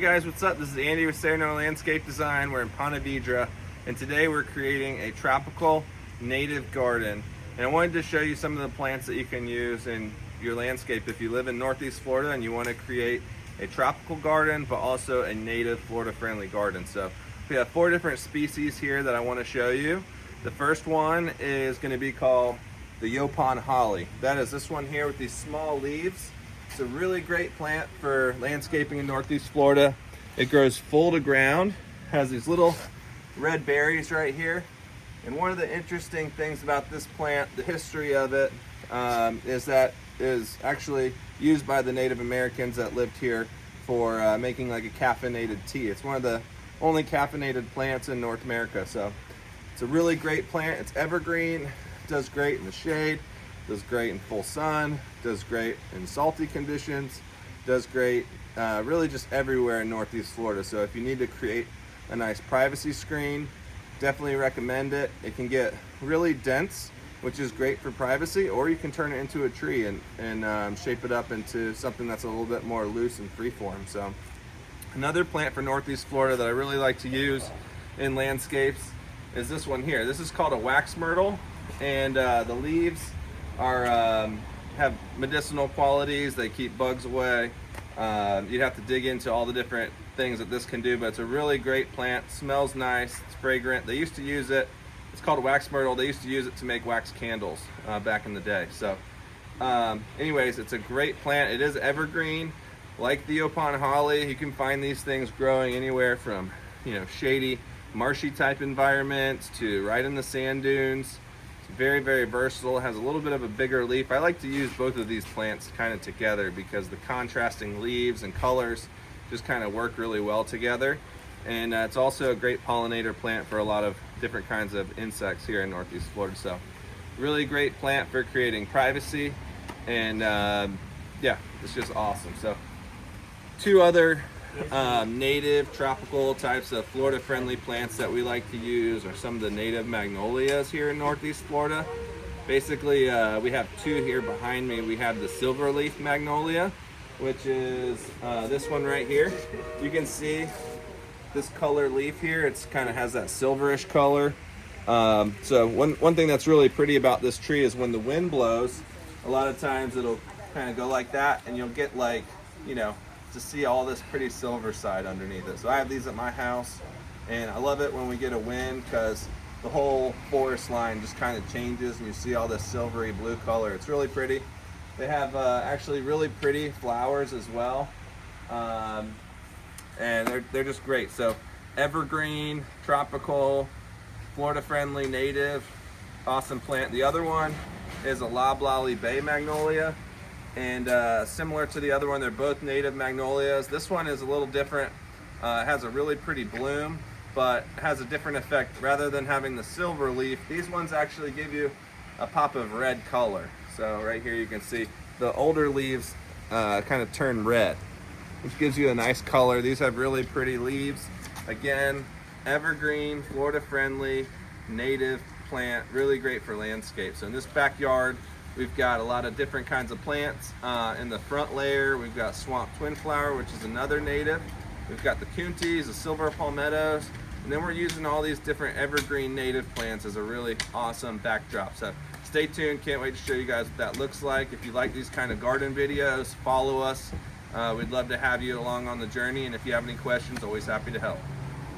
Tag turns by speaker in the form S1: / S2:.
S1: guys, what's up? This is Andy with Serno Landscape Design. We're in Ponte Vedra, and today we're creating a tropical native garden. And I wanted to show you some of the plants that you can use in your landscape if you live in Northeast Florida and you want to create a tropical garden, but also a native Florida-friendly garden. So we have 4 different species here that I want to show you. The first one is going to be called the Yaupon Holly. That is this one here with these small leaves. It's a really great plant for landscaping in Northeast Florida. It grows full to ground, has these little red berries right here. And one of the interesting things about this plant, the history of it, is that it is actually used by the Native Americans that lived here for making like a caffeinated tea. It's one of the only caffeinated plants in North America. So it's a really great plant. It's evergreen, does great in the shade, does great in full sun, does great in salty conditions, does great really just everywhere in Northeast Florida. So if you need to create a nice privacy screen, definitely recommend it. It can get really dense, which is great for privacy, or you can turn it into a tree and shape it up into something that's a little bit more loose and freeform. So another plant for Northeast Florida that I really like to use in landscapes is this one here. This is called a wax myrtle, and the leaves are have medicinal qualities. They keep bugs away. You'd have to dig into all the different things that this can do, but it's a really great plant. Smells nice, it's fragrant. They used to use it, it's called a wax myrtle. They used to use it to make wax candles back in the day. So anyways, it's a great plant. It is evergreen, like the Yaupon Holly. You can find these things growing anywhere from, you know, shady, marshy type environments to right in the sand dunes. Very, very versatile. It has a little bit of a bigger leaf. I like to use both of these plants kind of together because the contrasting leaves and colors just kind of work really well together. And it's also a great pollinator plant for a lot of different kinds of insects here in Northeast Florida. So really great plant for creating privacy, and yeah, it's just awesome. So 2 other native tropical types of Florida friendly plants that we like to use are some of the native magnolias here in Northeast Florida. Basically we have 2 here behind me. We have the silverleaf magnolia, which is this one right here. You can see this color leaf here. It's kind of has that silverish color. So one thing that's really pretty about this tree is when the wind blows, a lot of times it'll kind of go like that, and you'll get, like, you know, to see all this pretty silver side underneath it. So I have these at my house, and I love it when we get a wind because the whole forest line just kind of changes and you see all this silvery blue color. It's really pretty. They have actually really pretty flowers as well, and they're just great. So evergreen, tropical, Florida friendly, native, awesome plant. The other one is a Loblolly Bay Magnolia. And similar to the other one, they're both native magnolias. This one is a little different. It has a really pretty bloom, but has a different effect. Rather than having the silver leaf, these ones actually give you a pop of red color. So right here you can see the older leaves kind of turn red, which gives you a nice color. These have really pretty leaves. Again, evergreen, Florida friendly, native plant, really great for landscape. So in this backyard, we've got a lot of different kinds of plants. In the front layer, we've got swamp twinflower, which is another native. We've got the kuntis, the silver palmettos, and then we're using all these different evergreen native plants as a really awesome backdrop. So stay tuned, can't wait to show you guys what that looks like. If you like these kind of garden videos, follow us. We'd love to have you along on the journey, and if you have any questions, always happy to help.